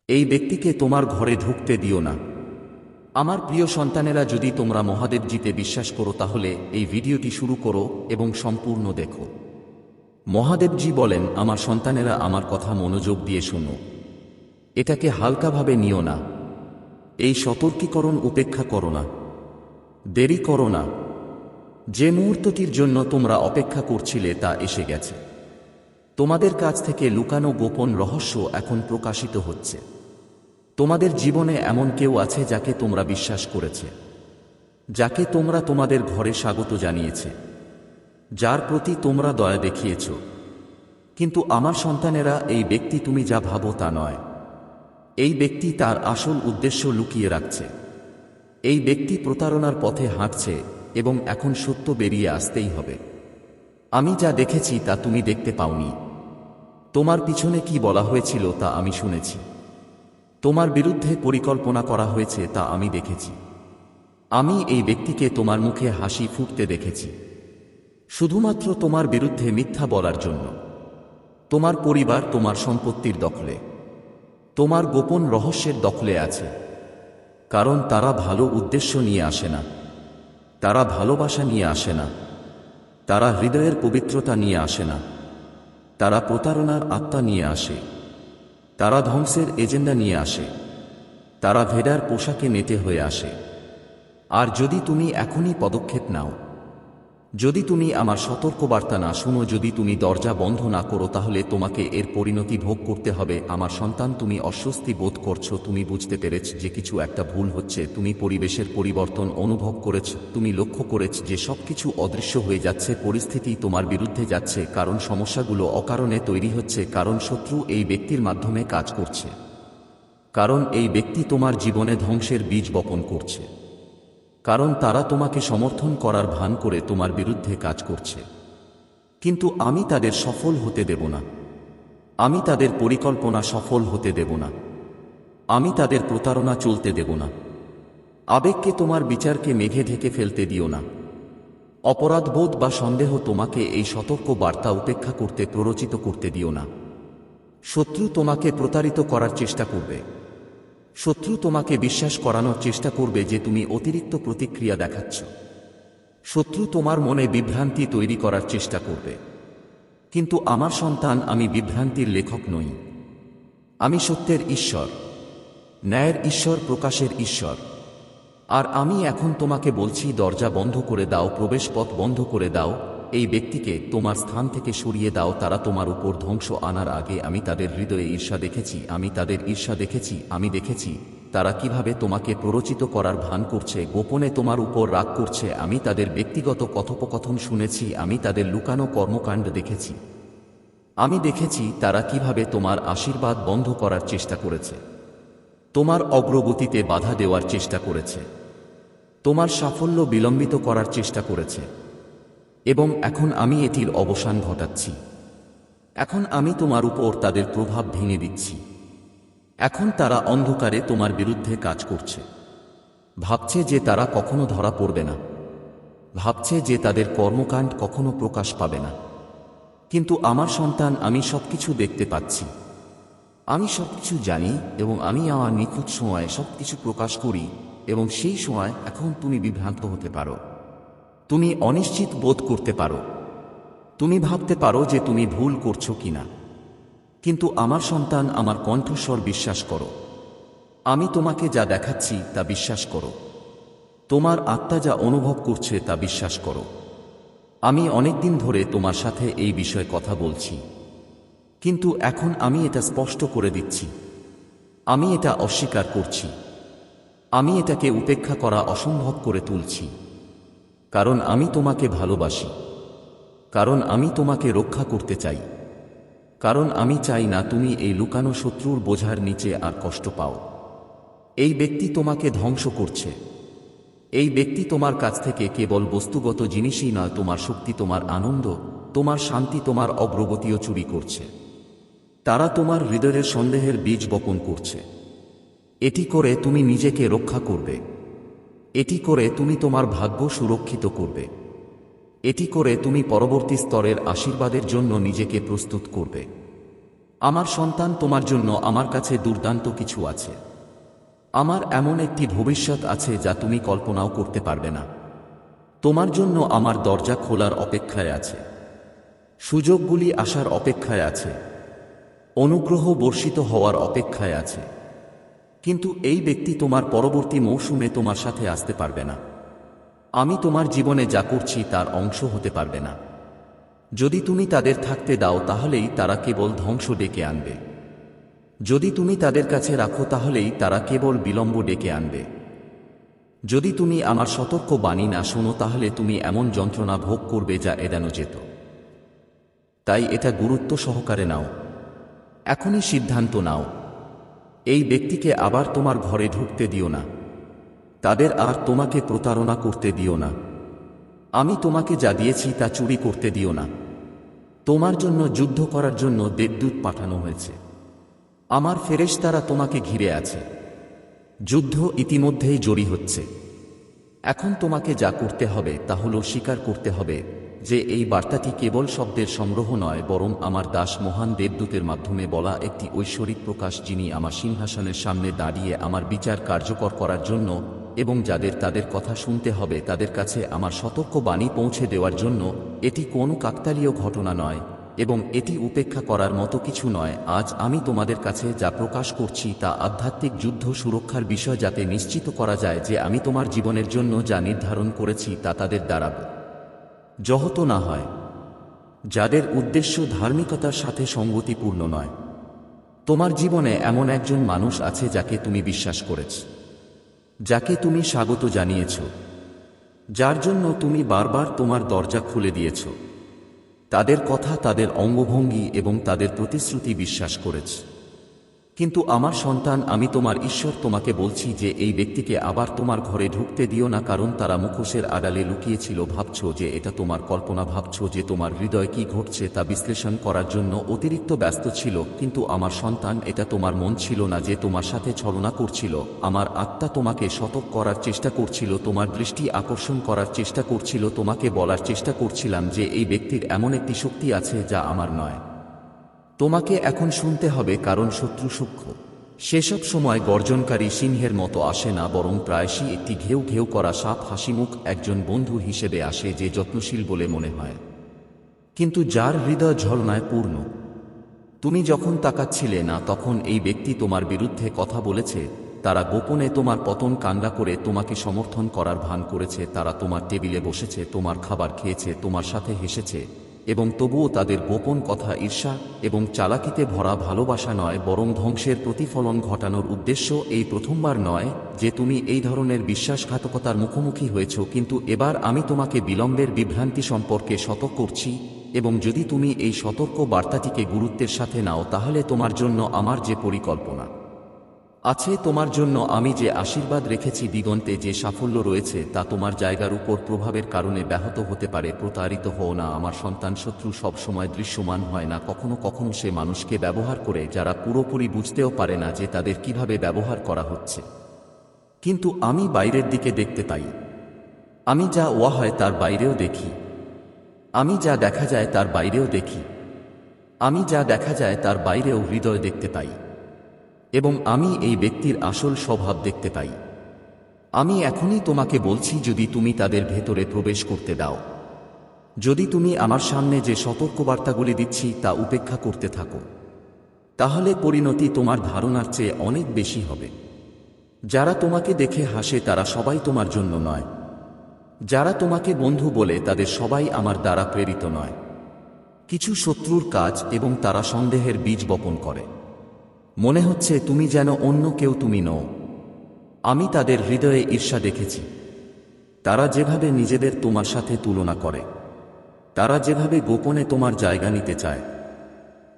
এই ব্যক্তিকে তোমার ঘরে ঢুকতে দিও না। আমার প্রিয় সন্তানেরা, যদি তোমরা মহাদেবজিতে বিশ্বাস করো তাহলে এই ভিডিওটি শুরু করো এবং সম্পূর্ণ দেখো। মহাদেবজি বলেন, আমার সন্তানেরা, আমার কথা মনোযোগ দিয়ে শোনো। এটাকে হালকাভাবে নিও না। এই সতর্কীকরণ উপেক্ষা করো না। দেরি করো না। যে মুহূর্তটির জন্য তোমরা অপেক্ষা করছিলে তা এসে গেছে। তোমাদের কাছ থেকে লুকানো গোপন রহস্য এখন প্রকাশিত হচ্ছে। তোমাদের জীবনে এমন কেউ আছে যাকে তোমরা বিশ্বাস করেছে, যাকে তোমরা তোমাদের ঘরে স্বাগত জানিয়েছে, যার প্রতি তোমরা দয়া দেখিয়েছ। কিন্তু আমার সন্তানেরা, এই ব্যক্তি তুমি যা ভাবো তা নয়। এই ব্যক্তি তার আসল উদ্দেশ্য লুকিয়ে রাখছে। এই ব্যক্তি প্রতারণার পথে হাঁটছে এবং এখন সত্য বেরিয়ে আসতেই হবে। আমি যা দেখেছি তা তুমি দেখতে পাওনি। তোমার পিছনে কি বলা হয়েছিল তা আমি শুনেছি। তোমার বিরুদ্ধে পরিকল্পনা করা হয়েছে তা আমি দেখেছি। আমি এই ব্যক্তিকে তোমার মুখে হাসি ফুটতে দেখেছি, শুধুমাত্র তোমার বিরুদ্ধে মিথ্যা বলার জন্য। তোমার পরিবার তোমার সম্পত্তির দখলে, তোমার গোপন রহস্যের দখলে আছে। কারণ তারা ভালো উদ্দেশ্য নিয়ে আসে না, তারা ভালোবাসা নিয়ে আসে না, তারা হৃদয়ের পবিত্রতা নিয়ে আসে না, তারা প্রতারণার আত্মা নিয়ে আসে, তারা ধ্বংসের এজেন্ডা নিয়ে আসে, তারা ভেড়ার পোশাকে নেটে হয়ে আসে। আর যদি তুমি এখনই পদক্ষেপ নাও, যদি তুমি আমার সতর্কবার্তা না শুনো, যদি তুমি দরজা বন্ধ না করো, তাহলে তোমাকে এর পরিণতি ভোগ করতে হবে। আমার সন্তান, তুমি অস্বস্তি বোধ করছো, তুমি বুঝতে পেরেছ যে কিছু একটা ভুল হচ্ছে, তুমি পরিবেশের পরিবর্তন অনুভব করেছ, তুমি লক্ষ্য করেছ যে সবকিছু অদৃশ্য হয়ে যাচ্ছে, পরিস্থিতি তোমার বিরুদ্ধে যাচ্ছে, কারণ সমস্যাগুলো অকারণে তৈরি হচ্ছে, কারণ শত্রু এই ব্যক্তির মাধ্যমে কাজ করছে, কারণ এই ব্যক্তি তোমার জীবনে ধ্বংসের বীজ বপন করছে, কারণ তারা তোমাকে সমর্থন করার ভান করে তোমার বিরুদ্ধে কাজ করছে। কিন্তু আমি তাদের সফল হতে দেব না। আমি তাদের পরিকল্পনা সফল হতে দেব না। আমি তাদের প্রতারণা চলতে দেব না। আবেগকে, তোমার বিচারকে মেঘে ঢেকে ফেলতে দিও না। অপরাধবোধ বা সন্দেহ তোমাকে এই সতর্ক বার্তা উপেক্ষা করতে প্ররোচিত করতে দিও না। শত্রু তোমাকে প্রতারিত করার চেষ্টা করবে। শত্রু তোমাকে বিশ্বাস করানোর চেষ্টা করবে যে তুমি অতিরিক্ত প্রতিক্রিয়া দেখাচ্ছ। শত্রু তোমার মনে বিভ্রান্তি তৈরি করার চেষ্টা করবে। কিন্তু আমার সন্তান, আমি বিভ্রান্তির লেখক নই। আমি সত্যের ঈশ্বর, ন্যায়ের ঈশ্বর, প্রকাশের ঈশ্বর। আর আমি এখন তোমাকে বলছি, দরজা বন্ধ করে দাও, প্রবেশপথ বন্ধ করে দাও, এই ব্যক্তিকে তোমার স্থান থেকে সরিয়ে দাও। তারা তোমার উপর ধ্বংস আনার আগে আমি তাদের হৃদয়ে ঈর্ষা দেখেছি, আমি তাদের ঈর্ষা দেখেছি। আমি দেখেছি তারা কিভাবে তোমাকে প্ররোচিত করার ভান করছে, গোপনে তোমার উপর রাগ করছে। আমি তাদের ব্যক্তিগত কথোপকথন শুনেছি, আমি তাদের লুকানো কর্মকাণ্ড দেখেছি। আমি দেখেছি তারা কিভাবে তোমার আশীর্বাদ বন্ধ করার চেষ্টা করেছে, তোমার অগ্রগতিতে বাধা দেওয়ার চেষ্টা করেছে, তোমার সাফল্য বিলম্বিত করার চেষ্টা করেছে। এবং এখন আমি এটির অবসান ঘটাচ্ছি। এখন আমি তোমার উপর তাদের প্রভাব ভেঙে দিচ্ছি। এখন তারা অন্ধকারে তোমার বিরুদ্ধে কাজ করছে। ভাবছে যে তারা কখনো ধরা পড়বে না, ভাবছে যে তাদের কর্মকাণ্ড কখনো প্রকাশ পাবে না। কিন্তু আমার সন্তান, আমি সবকিছু দেখতে পাচ্ছি, আমি সবকিছু জানি এবং আমি আমার নিখুঁত সময়ে সবকিছু প্রকাশ করি। এবং সেই সময় এখন তুমি বিভ্রান্ত হতে পারো, তুমি অনিশ্চিত বোধ করতে পারো, তুমি ভাবতে পারো যে তুমি ভুল করছো কিনা। কিন্তু আমার সন্তান, আমার কণ্ঠস্বর বিশ্বাস করো। আমি তোমাকে যা দেখাচ্ছি তা বিশ্বাস করো। তোমার আত্মা যা অনুভব করছে তা বিশ্বাস করো। আমি অনেকদিন ধরে তোমার সাথে এই বিষয়ে কথা বলছি, কিন্তু এখন আমি এটা স্পষ্ট করে দিচ্ছি। আমি এটা অস্বীকার করছি। আমি এটাকে উপেক্ষা করা অসম্ভব করে তুলছি। কারণ আমি তোমাকে ভালোবাসি, কারণ আমি তোমাকে রক্ষা করতে চাই, কারণ আমি চাই না তুমি এই লুকানো শত্রুর বোঝার নিচে আর কষ্ট পাও। এই ব্যক্তি তোমাকে ধ্বংস করছে। এই ব্যক্তি তোমার কাছ থেকে কেবল বস্তুগত জিনিসই নয়, তোমার শক্তি, তোমার আনন্দ, তোমার শান্তি, তোমার অগ্রগতিও চুরি করছে। তারা তোমার হৃদয়ের সন্দেহের বীজ বপন করছে। এটি করে তুমি নিজেকে রক্ষা করবে। এটি করে তুমি তোমার ভাগ্য সুরক্ষিত করবে। এটি করে তুমি পরবর্তী স্তরের আশীর্বাদের জন্য নিজেকে প্রস্তুত করবে। আমার সন্তান, তোমার জন্য আমার কাছে দুর্দান্ত কিছু আছে। আমার এমন একটি ভবিষ্যৎ আছে যা তুমি কল্পনাও করতে পারবে না। তোমার জন্য আমার দরজা খোলার অপেক্ষায় আছে, সুযোগগুলি আসার অপেক্ষায় আছে, অনুগ্রহ বর্ষিত হওয়ার অপেক্ষায় আছে। কিন্তু এই ব্যক্তি তোমার পরবর্তী মৌসুমে তোমার সাথে আসতে পারবে না। আমি তোমার জীবনে যা করছি তার অংশ হতে পারবে না। যদি তুমি তাদের থাকতে দাও তাহলেই তারা কেবল ধ্বংস ডেকে আনবে। যদি তুমি তাদের কাছে রাখো তাহলেই তারা কেবল বিলম্ব ডেকে আনবে। যদি তুমি আমার সতর্ক বাণী না শোনো তাহলে তুমি এমন যন্ত্রণা ভোগ করবে যা এড়ানো যেত। তাই এটা গুরুত্ব সহকারে নাও, এখনই সিদ্ধান্ত নাও। এই ব্যক্তিকে আবার তোমার ঘরে ঢুকতে দিও না। তাদের আর তোমাকে প্রতারণা করতে দিও না। আমি তোমাকে যা দিয়েছি তা চুরি করতে দিও না। তোমার জন্য যুদ্ধ করার জন্য দেবদূত পাঠানো হয়েছে। আমার ফেরেশতারা তোমাকে ঘিরে আছে। যুদ্ধ ইতিমধ্যেই জড়ি হচ্ছে। এখন তোমাকে যা করতে হবে তা হল স্বীকার করতে হবে যে এই বার্তাটি কেবল শব্দের সংগ্রহ নয়, বরং আমার দাস মহান দেবদূতের মাধ্যমে বলা একটি ঐশ্বরিক প্রকাশ, যিনি আমার সিংহাসনের সামনে দাঁড়িয়ে আমার বিচার কার্যকর করার জন্য এবং যাদের তাদের কথা শুনতে হবে তাদের কাছে আমার সতর্ক বাণী পৌঁছে দেওয়ার জন্য। এটি কোনো কাকতালীয় ঘটনা নয় এবং এটি উপেক্ষা করার মতো কিছু নয়। আজ আমি তোমাদের কাছে যা প্রকাশ করছি তা আধ্যাত্মিক যুদ্ধ সুরক্ষার বিষয়, যাতে নিশ্চিত করা যায় যে আমি তোমার জীবনের জন্য যা নির্ধারণ করেছি তা তাদের দ্বারা ব্যাহত না হয়, যাদের উদ্দেশ্য ধার্মিকতার সাথে সঙ্গতিপূর্ণ নয়। তোমার জীবনে এমন একজন মানুষ আছে যাকে তুমি বিশ্বাস করেছ, যাকে তুমি স্বাগত জানিয়েছ, যার জন্য তুমি বারবার তোমার দরজা খুলে দিয়েছ। তাদের কথা, তাদের অঙ্গভঙ্গি এবং তাদের প্রতিশ্রুতি বিশ্বাস করেছ। কিন্তু আমার সন্তান, আমি তোমার ঈশ্বর তোমাকে বলছি যে এই ব্যক্তিকে আবার তোমার ঘরে ঢুকতে দিও না, কারণ তারা মুখোশের আড়ালে লুকিয়েছিল। ভাবছ যে এটা তোমার কল্পনা, ভাবছ যে তোমার হৃদয় কি ঘটছে তা বিশ্লেষণ করার জন্য অতিরিক্ত ব্যস্ত ছিল। কিন্তু আমার সন্তান, এটা তোমার মন ছিল না যে তোমার সাথে ছলনা করছিল। আমার আত্মা তোমাকে সতর্ক করার চেষ্টা করছিল, তোমার দৃষ্টি আকর্ষণ করার চেষ্টা করছিল, তোমাকে বলার চেষ্টা করছিলাম যে এই ব্যক্তির এমন একটি শক্তি আছে যা আমার নয়। তোমাকে এখন শুনতে হবে, কারণ শত্রু সূক্ষ্ম। সেসব সময় গর্জনকারী সিংহের মতো আসে না, বরং প্রায়শই একটি ঘেউ ঘেউ করা সাপ হাসিমুখ একজন বন্ধু হিসেবে আসে যে যত্নশীল বলে মনে হয়, কিন্তু যার হৃদয় ঝলনায় পূর্ণ। তুমি যখন তাকাচ্ছিলে না তখন এই ব্যক্তি তোমার বিরুদ্ধে কথা বলেছে। তারা গোপনে তোমার পতন কাঙ্ক্ষা করে তোমাকে সমর্থন করার ভান করেছে। তারা তোমার টেবিলে বসেছে, তোমার খাবার খেয়েছে, তোমার সাথে হেসেছে, এবং তবুও তাদের গোপন কথা ঈর্ষা এবং চালাকিতে ভরা ভালোবাসা নয়, বরং ধ্বংসের প্রতিফলন ঘটানোর উদ্দেশ্য। এই প্রথমবার নয় যে তুমি এই ধরনের বিশ্বাসঘাতকতার মুখোমুখি হয়েছ, কিন্তু এবার আমি তোমাকে বিলম্বের বিভ্রান্তি সম্পর্কে সতর্ক করছি। এবং যদি তুমি এই সতর্ক বার্তাটিকে গুরুত্বের সাথে নাও তাহলে তোমার জন্য আমার যে পরিকল্পনা আছে, তোমার জন্য আমি যে আশীর্বাদ রেখেছি, দিগন্তে যে সাফল্য রয়েছে তা তোমার জায়গার উপর প্রভাবের কারণে ব্যাহত হতে পারে। প্রতারিত হও না আমার সন্তান। শত্রু সবসময় দৃশ্যমান হয় না। কখনো কখনো সে মানুষকে ব্যবহার করে যারা পুরোপুরি বুঝতেও পারে না যে তাদের কিভাবে ব্যবহার করা হচ্ছে। কিন্তু আমি বাইরের দিকে দেখতে পাই। আমি যা হয় তার বাইরেও দেখি। আমি যা দেখা যায় তার বাইরেও দেখি। আমি যা দেখা যায় তার বাইরেও হৃদয় দেখতে পাই, এবং আমি এই ব্যক্তির আসল স্বভাব দেখতে পাই। আমি এখনই তোমাকে বলছি, যদি তুমি তাদের ভেতরে প্রবেশ করতে দাও, যদি তুমি আমার সামনে যে সতর্কবার্তাগুলি দিচ্ছি তা উপেক্ষা করতে থাকো, তাহলে পরিণতি তোমার ধারণার চেয়ে অনেক বেশি হবে। যারা তোমাকে দেখে হাসে তারা সবাই তোমার জন্য নয়। যারা তোমাকে বন্ধু বলে তাদের সবাই আমার দ্বারা প্রেরিত নয়। কিছু শত্রুর কাজ, এবং তারা সন্দেহের বীজ বপন করে। মনে হচ্ছে তুমি যেন অন্য কেউ, তুমি নও। আমি তাদের হৃদয়ে ঈর্ষা দেখেছি। তারা যেভাবে নিজেদের তোমার সাথে তুলনা করে, তারা যেভাবে গোপনে তোমার জায়গা নিতে চায়,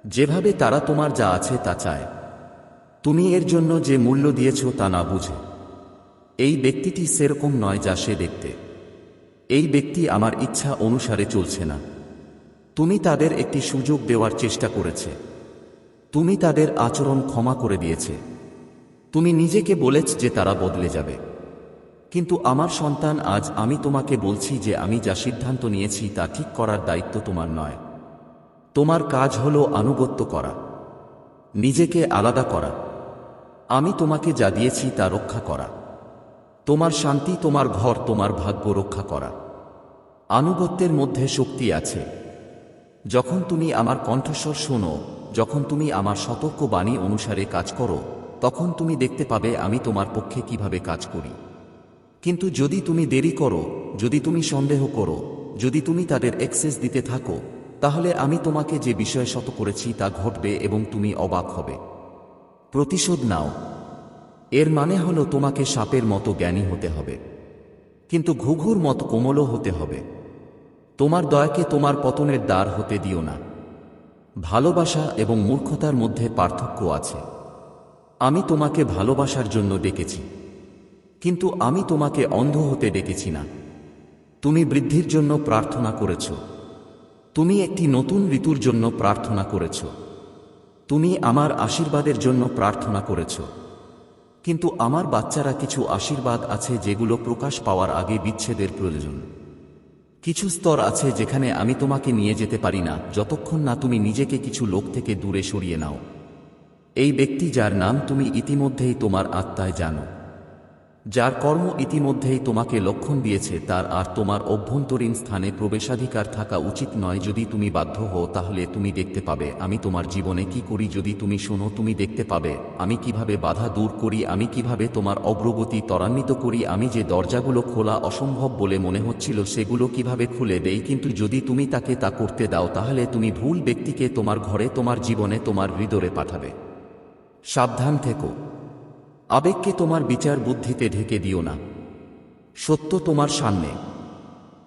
যেভাবে তারা তোমার যা আছে তা চায়, তুমি এর জন্য যে মূল্য দিয়েছ তা না বুঝে। এই ব্যক্তিটি সেরকম নয় যা সে দেখতে। এই ব্যক্তি আমার ইচ্ছা অনুসারে চলছে না। তুমি তাদের একটি সুযোগ দেওয়ার চেষ্টা করেছে। তুমি তাদের আচরণ ক্ষমা করে দিয়েছে। তুমি নিজেকে বলেছ যে তারা বদলে যাবে। কিন্তু আমার সন্তান, আজ আমি তোমাকে বলছি যে আমি যা সিদ্ধান্ত নিয়েছি তা ঠিক করার দায়িত্ব তোমার নয়। তোমার কাজ হলো আনুগত্য করা। নিজেকে আলাদা করা, আমি তোমাকে যা দিয়েছি তা রক্ষা করা, তোমার শান্তি, তোমার ঘর, তোমার ভাগ্য রক্ষা করা। আনুগত্যের মধ্যে শক্তি আছে। যখন তুমি আমার কণ্ঠস্বর শোনো, যখন তুমি আমার সতর্ক বাণী অনুসারে কাজ করো, তখন তুমি দেখতে পাবে আমি তোমার পক্ষে কিভাবে কাজ করি। কিন্তু যদি তুমি দেরি করো, যদি তুমি সন্দেহ করো, যদি তুমি তাদের অ্যাক্সেস দিতে থাকো, তাহলে আমি তোমাকে যে বিষয়ে শত করেছি তা ঘটবে এবং তুমি অবাক হবে। প্রতিশোধ নাও। এর মানে হলো তোমাকে সাপের মতো জ্ঞানী হতে হবে, কিন্তু ঘুঘুর মতো কোমলও হতে হবে। তোমার দয়াকে তোমার পতনের দ্বার হতে দিও না। ভালোবাসা এবং মূর্খতার মধ্যে পার্থক্য আছে। আমি তোমাকে ভালোবাসার জন্য ডেকেছি, কিন্তু আমি তোমাকে অন্ধ হতে ডেকেছি না। তুমি বৃদ্ধির জন্য প্রার্থনা করেছ, তুমি একটি নতুন ঋতুর জন্য প্রার্থনা করেছ, তুমি আমার আশীর্বাদের জন্য প্রার্থনা করেছ। কিন্তু আমার বাচ্চারা, কিছু আশীর্বাদ আছে যেগুলো প্রকাশ পাওয়ার আগে বিচ্ছেদের প্রয়োজন। কিছু স্তর আছে যেখানে আমি তোমাকে নিয়ে যেতে পারি না যতক্ষণ না তুমি নিজেকে কিছু লোক থেকে দূরে সরিয়ে নাও। এই ব্যক্তি যার নাম তুমি ইতিমধ্যেই তোমার আত্মায় জানো, যার কর্ম ইতিমধ্যেই তোমাকে লক্ষণ দিয়েছে, তার আর তোমার অভ্যন্তরীণ স্থানে প্রবেশাধিকার থাকা উচিত নয়। যদি তুমি বাধ্য হও তাহলে তুমি দেখতে পাবে আমি তোমার জীবনে কি করি। যদি তুমি শোনো তুমি দেখতে পাবে আমি কিভাবে বাধা দূর করি, আমি কিভাবে তোমার অগ্রগতি ত্বরান্বিত করি, আমি যে দরজাগুলো খোলা অসম্ভব বলে মনে হচ্ছিল সেগুলো কিভাবে খুলে দেই। কিন্তু যদি তুমি তাকে তা করতে দাও তাহলে তুমি ভুল ব্যক্তিকে তোমার ঘরে, তোমার জীবনে, তোমার হৃদয়ে পাঠাবে। সাবধান থেকো। আবেগকে তোমার বিচার বুদ্ধিতে ঢেকে দিও না। সত্য তোমার সামনে।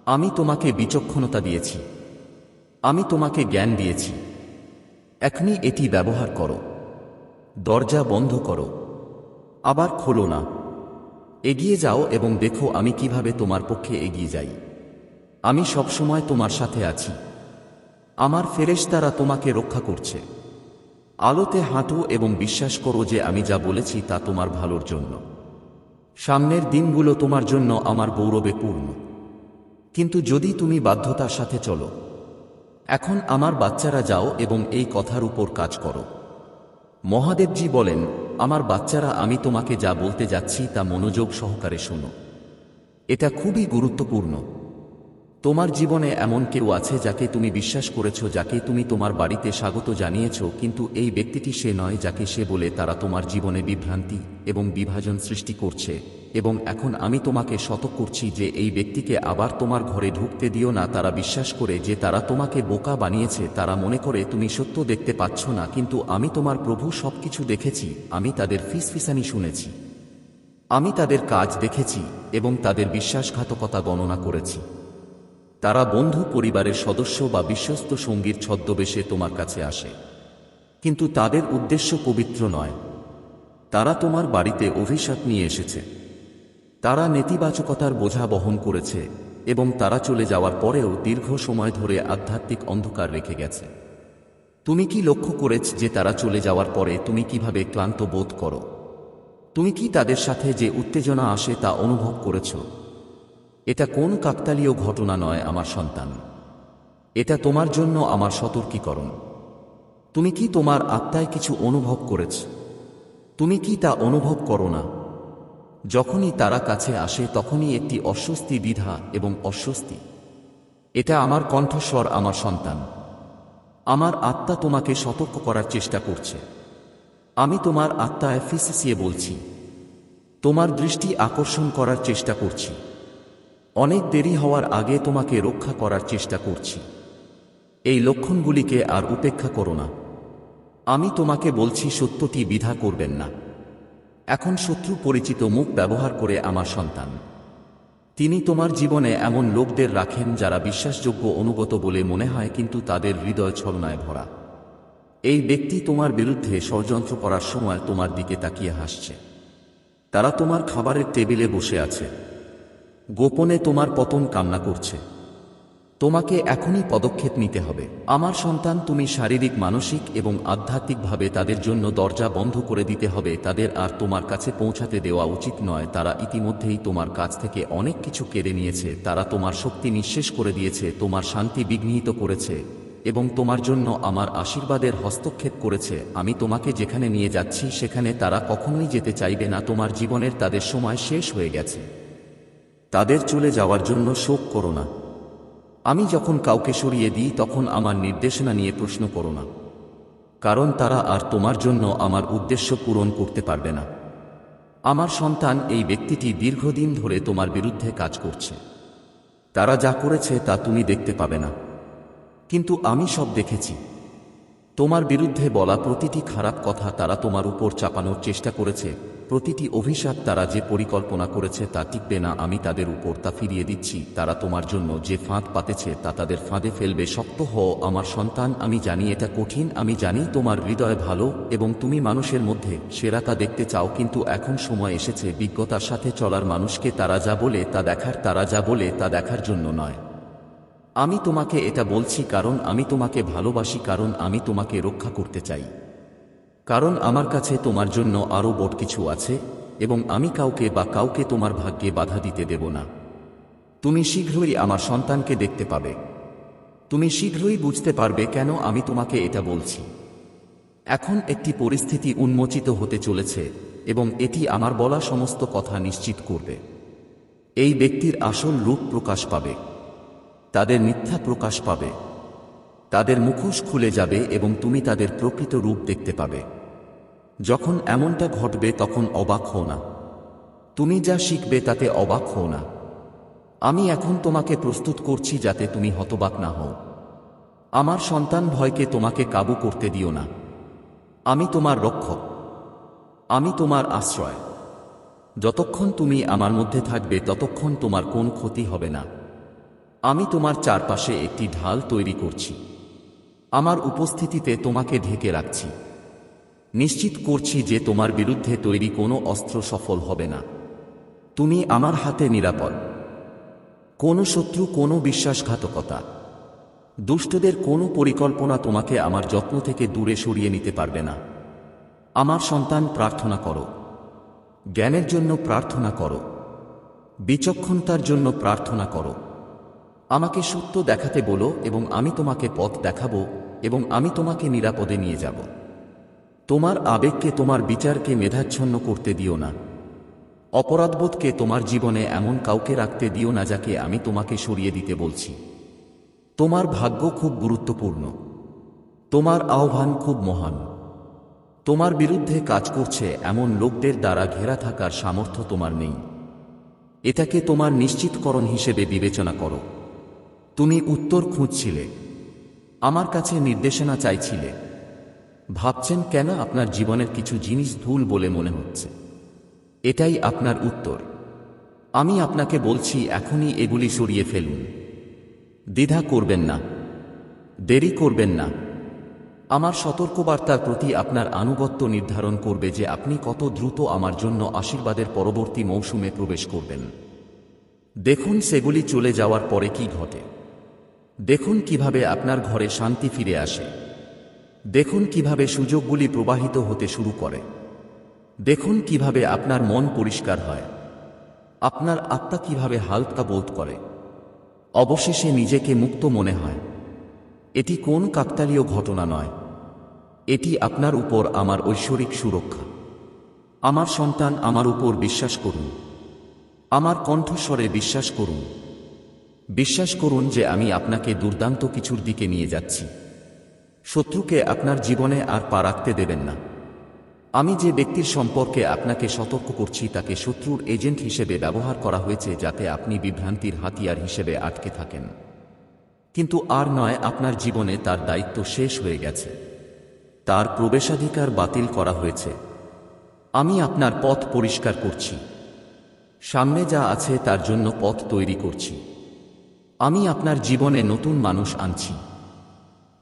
আমি তোমাকে বিচক্ষণতা দিয়েছি, আমি তোমাকে জ্ঞান দিয়েছি। এখনই এটি ব্যবহার করো। দরজা বন্ধ করো, আবার খোলো না। এগিয়ে যাও এবং দেখো আমি কিভাবে তোমার পক্ষে এগিয়ে যাই। আমি সবসময় তোমার সাথে আছি। আমার ফেরেশতারা তোমাকে রক্ষা করছে। আলোতে হাঁটো এবং বিশ্বাস করো যে আমি যা বলেছি তা তোমার ভালোর জন্য। সামনের দিনগুলো তোমার জন্য আমার গৌরবে পূর্ণ। কিন্তু যদি তুমি বাধ্যতার সাথে চলো, এখন আমার বাচ্চারা, যাও এবং এই কথার উপর কাজ করো। মহাদেবজি বলেন, আমার বাচ্চারা, আমি তোমাকে যা বলতে যাচ্ছি তা মনোযোগ সহকারে শোনো। এটা খুবই গুরুত্বপূর্ণ। তোমার জীবনে এমন কেউ আছে যাকে তুমি বিশ্বাস করেছ, যাকে তুমি তোমার বাড়িতে স্বাগত জানিয়েছ, কিন্তু এই ব্যক্তিটি সে নয় যাকে সে বলে। তারা তোমার জীবনে বিভ্রান্তি এবং বিভাজন সৃষ্টি করছে। এবং এখন আমি তোমাকে সতর্ক করছি যে এই ব্যক্তিকে আবার তোমার ঘরে ঢুকতে দিও না। তারা বিশ্বাস করে যে তারা তোমাকে বোকা বানিয়েছে। তারা মনে করে তুমি সত্য দেখতে পাচ্ছ না, কিন্তু আমি তোমার প্রভু সবকিছু দেখেছি। আমি তাদের ফিসফিসানি শুনেছি, আমি তাদের কাজ দেখেছি এবং তাদের বিশ্বাসঘাতকতা গণনা করেছি। তারা বন্ধু, পরিবারের সদস্য বা বিশ্বস্ত সঙ্গীর ছদ্মবেশে তোমার কাছে আসে, কিন্তু তাদের উদ্দেশ্য পবিত্র নয়। তারা তোমার বাড়িতে অভিশাপ নিয়ে এসেছে। তারা নেতিবাচকতার বোঝা বহন করেছে এবং তারা চলে যাওয়ার পরেও দীর্ঘ সময় ধরে আধ্যাত্মিক অন্ধকার রেখে গেছে। তুমি কি লক্ষ্য করেছ যে তারা চলে যাওয়ার পরে তুমি কিভাবে ক্লান্ত বোধ করো? তুমি কি তাদের সাথে যে উত্তেজনা আসে তা অনুভব করেছ? এটা কোন কাকতালীয় ঘটনা নয় আমার সন্তান, এটা তোমার জন্য আমার সতর্কীকরণ। তুমি কি তোমার আত্মায় কিছু অনুভব করেছ? তুমি কি তা অনুভব করো না? যখনই তারা কাছে আসে তখনই একটি অস্বস্তি, দ্বিধা এবং অস্বস্তি। এটা আমার কণ্ঠস্বর, আমার সন্তান। আমার আত্মা তোমাকে সতর্ক করার চেষ্টা করছে। আমি তোমার আত্মায় ফিসফিসিয়ে বলছি, তোমার দৃষ্টি আকর্ষণ করার চেষ্টা করছি। অনেক দেরি হওয়ার আগে তোমাকে রক্ষা করার চেষ্টা করছি। এই লক্ষণগুলিকে আর উপেক্ষা করো না। আমি তোমাকে বলছি, সত্যটি দ্বিধা করবেন না। এখন শত্রু পরিচিত মুখ ব্যবহার করে আমার সন্তান, তিনি তোমার জীবনে এমন লোকদের রাখেন যারা বিশ্বাসযোগ্য, অনুগত বলে মনে হয়, কিন্তু তাদের হৃদয় ছলনায় ভরা। এই ব্যক্তি তোমার বিরুদ্ধে ষড়যন্ত্র করার সময় তোমার দিকে তাকিয়ে হাসছে। তারা তোমার খাবারের টেবিলে বসে আছে, গোপনে তোমার পতন কামনা করছে। তোমাকে এখনই পদক্ষেপ নিতে হবে। আমার সন্তান, তুমি শারীরিক, মানসিক এবং আধ্যাত্মিকভাবে তাদের জন্য দরজা বন্ধ করে দিতে হবে। তাদের আর তোমার কাছে পৌঁছাতে দেওয়া উচিত নয়। তারা ইতিমধ্যেই তোমার কাছ থেকে অনেক কিছু কেড়ে নিয়েছে। তারা তোমার শক্তি নিঃশেষ করে দিয়েছে, তোমার শান্তি বিঘ্নিত করেছে এবং তোমার জন্য আমার আশীর্বাদের হস্তক্ষেপ করেছে। আমি তোমাকে যেখানে নিয়ে যাচ্ছি সেখানে তারা কখনোই যেতে চাইবে না। তোমার জীবনের তাদের সময় শেষ হয়ে গেছে। তাদের চলে যাওয়ার জন্য শোক করো না। আমি যখন কাউকে সরিয়ে দিই তখন আমার নির্দেশনা নিয়ে প্রশ্ন করো না, কারণ তারা আর তোমার জন্য আমার উদ্দেশ্য পূরণ করতে পারবে না। আমার সন্তান, এই ব্যক্তিটি দীর্ঘদিন ধরে তোমার বিরুদ্ধে কাজ করছে। তারা যা করেছে তা তুমি দেখতে পাবে না, কিন্তু আমি সব দেখেছি। তোমার বিরুদ্ধে বলা প্রতিটি খারাপ কথা তারা তোমার উপর চাপানোর চেষ্টা করেছে। প্রতিটি অভিশাপ তারা যে পরিকল্পনা করেছে তা টিকবে না। আমি তাদের উপর তা ফিরিয়ে দিচ্ছি। তারা তোমার জন্য যে ফাঁদ পাতেছে তা তাদের ফাঁদে ফেলবে। শক্ত হও আমার সন্তান। আমি জানি এটা কঠিন, আমি জানি তোমার হৃদয় ভালো এবং তুমি মানুষের মধ্যে সেরাটা দেখতে চাও, কিন্তু এখন সময় এসেছে বিজ্ঞতার সাথে চলার। মানুষকে তারা যা বলে তা দেখার, তারা যা বলে তা দেখার জন্য নয়। আমি তোমাকে এটা বলছি কারণ আমি তোমাকে ভালোবাসি, কারণ আমি তোমাকে রক্ষা করতে চাই, কারণ আমার কাছে তোমার জন্য আরও বড় কিছু আছে এবং আমি কাউকে তোমার ভাগ্যে বাধা দিতে দেব না। তুমি শীঘ্রই আমার সন্তানকে দেখতে পাবে। তুমি শীঘ্রই বুঝতে পারবে কেন আমি তোমাকে এটা বলছি। এখন একটি পরিস্থিতি উন্মোচিত হতে চলেছে এবং এটি আমার বলা সমস্ত কথা নিশ্চিত করবে। এই ব্যক্তির আসল রূপ প্রকাশ পাবে, তাদের মিথ্যা প্রকাশ পাবে, তাদের মুখোশ খুলে যাবে এবং তুমি তাদের প্রকৃত রূপ দেখতে পাবে। যখন এমনটা ঘটবে তখন অবাক হও না। তুমি যা শিখবে তাতে অবাক হও না। আমি এখন তোমাকে প্রস্তুত করছি যাতে তুমি হতবাক না হও। আমার সন্তান, ভয়কে তোমাকে কাবু করতে দিও না। আমি তোমার রক্ষক, আমি তোমার আশ্রয়। যতক্ষণ তুমি আমার মধ্যে থাকবে ততক্ষণ তোমার কোনো ক্ষতি হবে না। আমি তোমার চারপাশে একটি ঢাল তৈরি করছি। আমার উপস্থিতিতে তোমাকে ঢেকে রাখছি। নিশ্চিত করছি যে তোমার বিরুদ্ধে তৈরি কোনো অস্ত্র সফল হবে না। তুমি আমার হাতে নিরাপদ। কোনো শত্রু, কোনো বিশ্বাসঘাতকতা, দুষ্টদের কোনো পরিকল্পনা তোমাকে আমার যত্ন থেকে দূরে সরিয়ে নিতে পারবে না। আমার সন্তান, প্রার্থনা করো। জ্ঞানের জন্য প্রার্থনা করো, বিচক্ষণতার জন্য প্রার্থনা করো। আমাকে সত্য দেখাতে বলো এবং আমি তোমাকে পথ দেখাবো এবং আমি তোমাকে নিরাপদে নিয়ে যাব। তোমার আবেগকে, তোমার বিচারকে মেধাচ্ছন্ন করতে দিও না। অপরাধবোধকে তোমার জীবনে এমন কাউকে রাখতে দিও না যাকে আমি তোমাকে সরিয়ে দিতে বলছি। তোমার ভাগ্য খুব গুরুত্বপূর্ণ, তোমার আহ্বান খুব মহান। তোমার বিরুদ্ধে কাজ করছে এমন লোকদের দ্বারা ঘেরা থাকার সামর্থ্য তোমার নেই। এটাকে তোমার নিশ্চিতকরণ হিসেবে বিবেচনা করো। তুমি উত্তর খুঁজছিলে, আমার কাছে নির্দেশনা চাইছিলে। ভাবছেন কেন আপনার জীবনের কিছু জিনিস ভুল বলে মনে হচ্ছে। এটাই আপনার উত্তর। আমি আপনাকে বলছি এখনই এগুলি সরিয়ে ফেলুন। দ্বিধা করবেন না, দেরি করবেন না। আমার সতর্কবার্তার প্রতি আপনার আনুগত্য নির্ধারণ করবে যে আপনি কত দ্রুত আমার জন্য আশীর্বাদের পরবর্তী মৌসুমে প্রবেশ করবেন। দেখুন সেগুলি চলে যাওয়ার পরে কি ঘটে। দেখুন কিভাবে আপনার ঘরে শান্তি ফিরে আসে। দেখুন কিভাবে সুযোগগুলি প্রবাহিত হতে শুরু করে। দেখুন কিভাবে আপনার মন পরিষ্কার হয়, আপনার আত্মা কিভাবে হালকা বোধ করে, অবশেষে নিজেকে মুক্ত মনে হয়। এটি কোন কাকতালীয় ঘটনা নয়, এটি আপনার উপর আমার ঐশ্বরিক সুরক্ষা। আমার সন্তান, আমার উপর বিশ্বাস করুন। আমার কণ্ঠস্বরে বিশ্বাস করুন। বিশ্বাস করুন যে আমি আপনাকে দুর্দান্ত কিছুর দিকে নিয়ে যাচ্ছি। শত্রুকে আপনার জীবনে আর পা রাখতে দেবেন না। আমি যে ব্যক্তির সম্পর্কে আপনাকে সতর্ক করছি তাকে শত্রুর এজেন্ট হিসেবে ব্যবহার করা হয়েছে যাতে আপনি বিভ্রান্তির হাতিয়ার হিসেবে আটকে থাকেন। কিন্তু আর নয়, আপনার জীবনে তার দায়িত্ব শেষ হয়ে গেছে। তার প্রবেশাধিকার বাতিল করা হয়েছে। আমি আপনার পথ পরিষ্কার করছি। সামনে যা আছে তার জন্য পথ তৈরি করছি। আমি আপনার জীবনে নতুন মানুষ আনছি,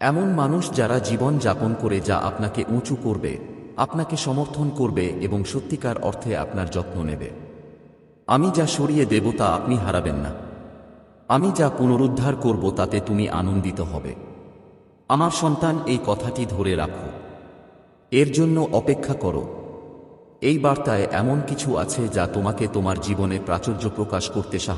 এমন মানুষ যারা জীবন যাপন করে যা আপনাকে উঁচু করবে, আপনাকে সমর্থন করবে এবং সত্যিকার অর্থে আপনার যত্ন নেবে। আমি যা সরিয়ে দেব তা আপনি হারাবেন না। আমি যা পুনরুদ্ধার করব তাতে তুমি আনন্দিত হবে। আমার সন্তান, এই কথাটি ধরে রাখো। এর জন্য অপেক্ষা করো। এই বার্তায় এমন কিছু আছে যা তোমাকে তোমার জীবনে প্রাচুর্য প্রকাশ করতে সাহায্য